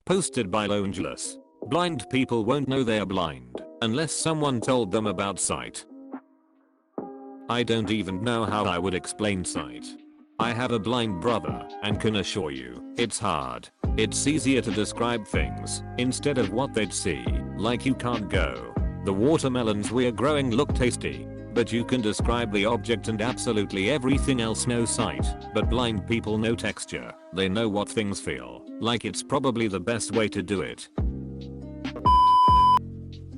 Posted by Longeless. Blind people won't know they're blind unless someone told them about sight. I don't even know how I would explain sight. I have a blind brother and can assure you, it's hard. It's easier to describe things instead of what they'd see, like you can't go, "The watermelons we're growing look tasty," but you can describe the object and absolutely everything else. No sight, but blind people know texture. They know what things feel like. It's probably the best way to do it.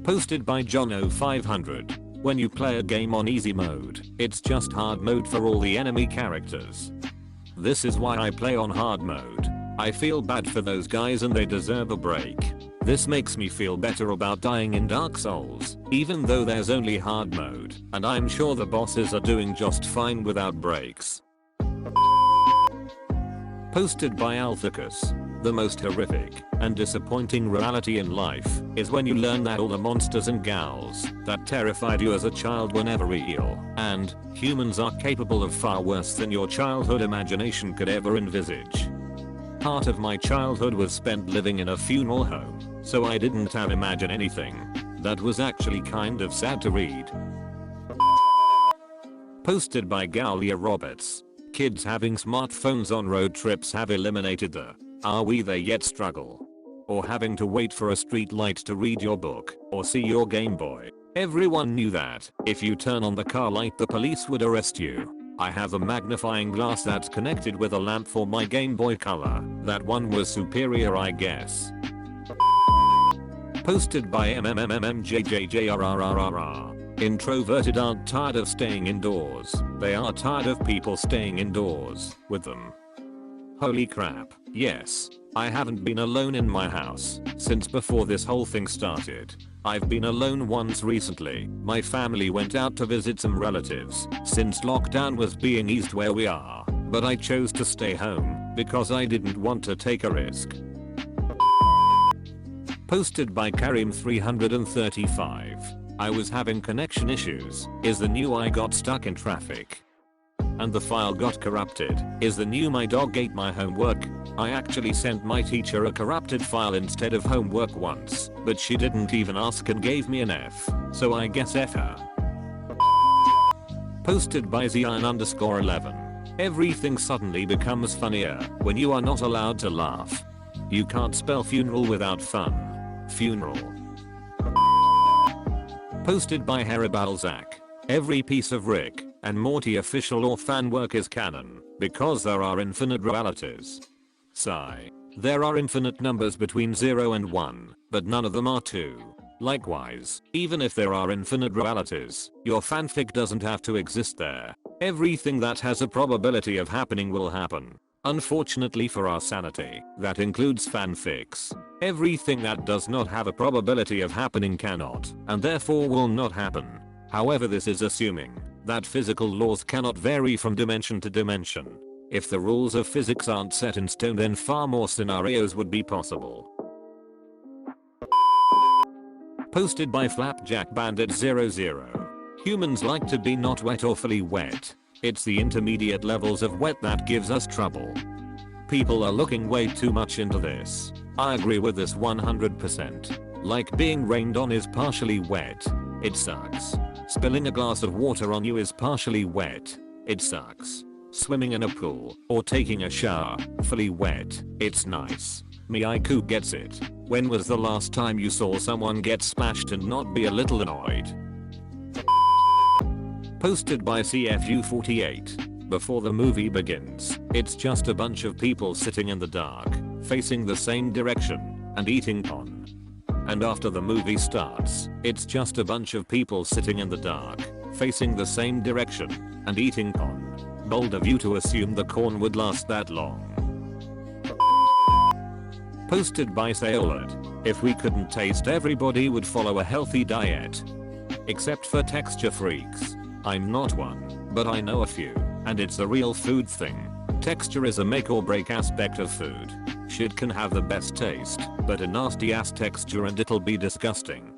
Posted by Jono500. When you play a game on easy mode, it's just hard mode for all the enemy characters. This is why I play on hard mode. I feel bad for those guys and they deserve a break. This makes me feel better about dying in Dark Souls, even though there's only hard mode, and I'm sure the bosses are doing just fine without breaks. Posted by Althacus. The most horrific and disappointing reality in life is when you learn that all the monsters and gals that terrified you as a child were never real, and humans are capable of far worse than your childhood imagination could ever envisage. Part of my childhood was spent living in a funeral home, so I didn't imagine anything. That was actually kind of sad to read. Posted by Galia Roberts. Kids having smartphones on road trips have eliminated the "are we there yet" struggle. Or having to wait for a street light to read your book or see your Game Boy. Everyone knew that if you turn on the car light the police would arrest you. I have a magnifying glass that's connected with a lamp for my Game Boy Color. That one was superior, I guess. Posted by MMMMMJJJRRRRR. Introverted aren't tired of staying indoors. They are tired of people staying indoors with them. Holy crap, yes. I haven't been alone in my house since before this whole thing started. I've been alone once recently. My family went out to visit some relatives since lockdown was being eased where we are, but I chose to stay home because I didn't want to take a risk. Posted by Karim335. I was having connection issues. Is the new I got stuck in traffic. And the file got corrupted. Is the new my dog ate my homework. I actually sent my teacher a corrupted file instead of homework once, but she didn't even ask and gave me an F, so I guess F her. Posted by Zion_11. Everything suddenly becomes funnier when you are not allowed to laugh. You can't spell funeral without fun. Funeral. Posted by Heribalzak. Every piece of Rick and Morty official or fan work is canon because there are infinite realities. Sigh. There are infinite numbers between 0 and 1, but none of them are 2. Likewise, even if there are infinite realities, your fanfic doesn't have to exist there. Everything that has a probability of happening will happen. Unfortunately for our sanity, that includes fanfics. Everything that does not have a probability of happening cannot, and therefore will not happen. However, this is assuming that physical laws cannot vary from dimension to dimension. If the rules of physics aren't set in stone, then far more scenarios would be possible. Posted by Flapjack Bandit 00. Humans like to be not wet or fully wet. It's the intermediate levels of wet that gives us trouble. People are looking way too much into this. I agree with this 100%. Like being rained on is partially wet. It sucks. Spilling a glass of water on you is partially wet. It sucks. Swimming in a pool or taking a shower, fully wet, it's nice. Miyaiku gets it. When was the last time you saw someone get splashed and not be a little annoyed? Posted by CFU48. Before the movie begins, it's just a bunch of people sitting in the dark, facing the same direction, and eating corn. And after the movie starts, it's just a bunch of people sitting in the dark, facing the same direction, and eating corn. Bold of you to assume the corn would last that long. Posted by Sayolet. If we couldn't taste, everybody would follow a healthy diet. Except for texture freaks. I'm not one, but I know a few, and it's a real food thing. Texture is a make or break aspect of food. Shit can have the best taste, but a nasty ass texture and it'll be disgusting.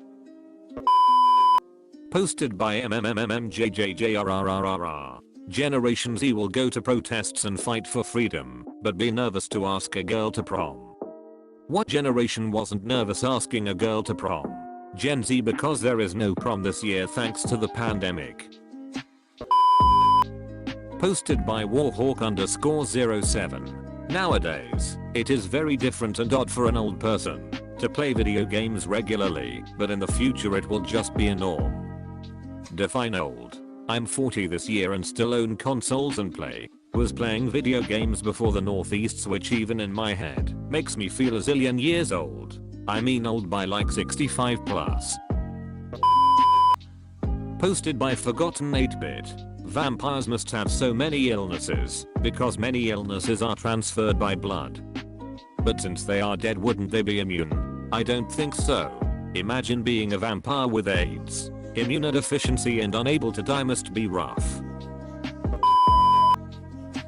Posted by MMMMMJJJRRRRR. Generation Z will go to protests and fight for freedom, but be nervous to ask a girl to prom. What generation wasn't nervous asking a girl to prom? Gen Z, because there is no prom this year thanks to the pandemic. Posted by Warhawk_07. Nowadays, it is very different and odd for an old person to play video games regularly, but in the future it will just be a norm. Define old. I'm 40 this year and still own consoles and was playing video games before the Northeast, which even in my head makes me feel a zillion years old. I mean old by like 65 plus. Posted by Forgotten 8-bit. Vampires must have so many illnesses because many illnesses are transferred by blood. But since they are dead, wouldn't they be immune? I don't think so. Imagine being a vampire with AIDS. Immunodeficiency and unable to die must be rough.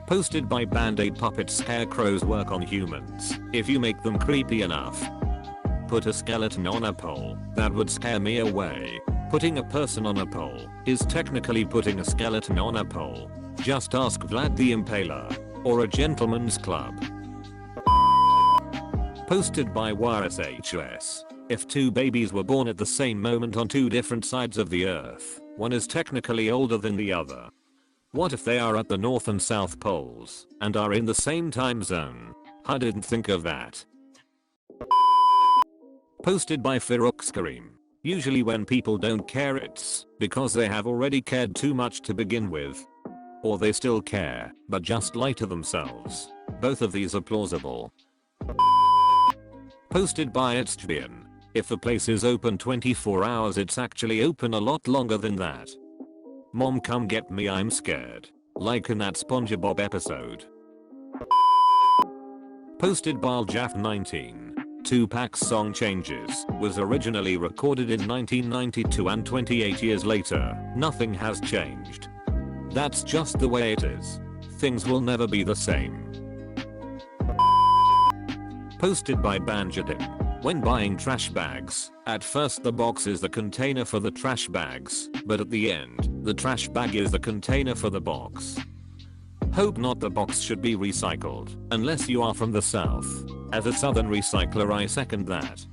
Posted by Band-Aid puppet. Scarecrows work on humans if you make them creepy enough. Put a skeleton on a pole. That would scare me away. Putting a person on a pole is technically putting a skeleton on a pole. Just ask Vlad the Impaler or a gentleman's club. Posted by YSHS. If two babies were born at the same moment on two different sides of the earth, one is technically older than the other. What if they are at the north and south poles and are in the same time zone? I didn't think of that. Posted by Firuxkareem. Usually when people don't care, it's because they have already cared too much to begin with. Or they still care, but just lie to themselves. Both of these are plausible. Posted by Itzjbian. If a place is open 24 hours, it's actually open a lot longer than that. Mom, come get me, I'm scared. Like in that SpongeBob episode. Posted by Jaff19. Tupac's song Changes was originally recorded in 1992 and 28 years later, nothing has changed. That's just the way it is. Things will never be the same. Posted by Banjadim. When buying trash bags, at first the box is the container for the trash bags, but at the end, the trash bag is the container for the box. Hope not. The box should be recycled, unless you are from the south. As a southern recycler, I second that.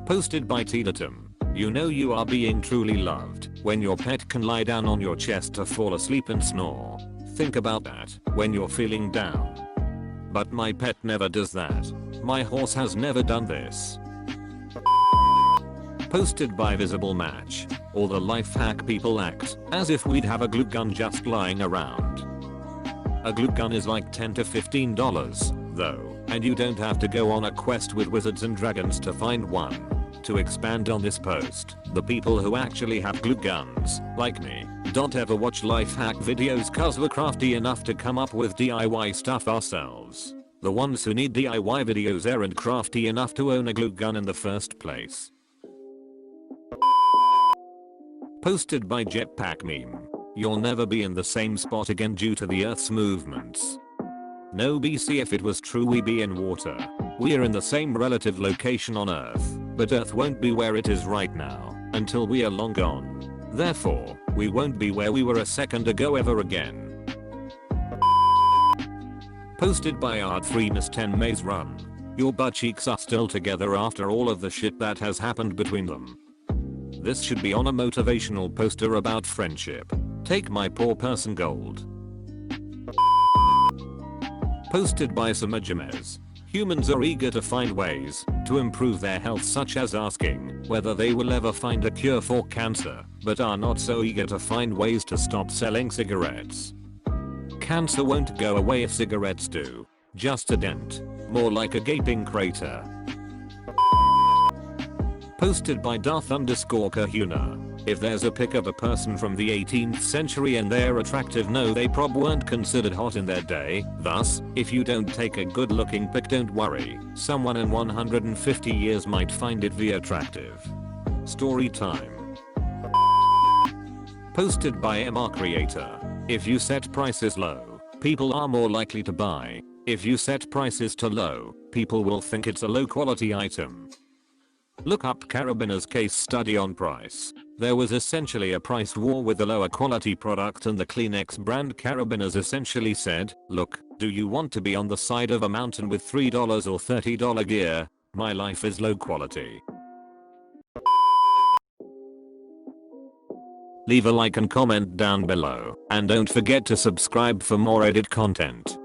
Posted by Teedatum. You know you are being truly loved when your pet can lie down on your chest to fall asleep and snore. Think about that when you're feeling down. But my pet never does that. My horse has never done this. Posted by Visible Match. All the life hack people act as if we'd have a glue gun just lying around. A glue gun is like $10 to $15 though, and you don't have to go on a quest with wizards and dragons to find one. To expand on this post, the people who actually have glue guns, like me, don't ever watch life hack videos cause we're crafty enough to come up with DIY stuff ourselves. The ones who need DIY videos aren't crafty enough to own a glue gun in the first place. Posted by Jetpack Meme. You'll never be in the same spot again due to the Earth's movements. No BC, if it was true we'd be in water. We're in the same relative location on Earth, but Earth won't be where it is right now until we are long gone. Therefore, we won't be where we were a second ago ever again. Posted by Art3Miss10 Maze Run. Your butt cheeks are still together after all of the shit that has happened between them. This should be on a motivational poster about friendship. Take my poor person gold. Posted by Samajamez. Humans are eager to find ways to improve their health, such as asking whether they will ever find a cure for cancer, but are not so eager to find ways to stop selling cigarettes. Cancer won't go away if cigarettes do. Just a dent. More like a gaping crater. Posted by Darth_Kahuna. If there's a pic of a person from the 18th century and they're attractive, no, they prob weren't considered hot in their day. Thus, if you don't take a good looking pic, don't worry. Someone in 150 years might find it attractive. Story time. Posted by MR Creator. If you set prices low, people are more likely to buy. If you set prices too low, people will think it's a low quality item. Look up Carabina's case study on price. There was essentially a price war with the lower quality product, and the Kleenex brand carabiners essentially said, look, do you want to be on the side of a mountain with $3 or $30 gear? My life is low quality. Leave a like and comment down below, and don't forget to subscribe for more edit content.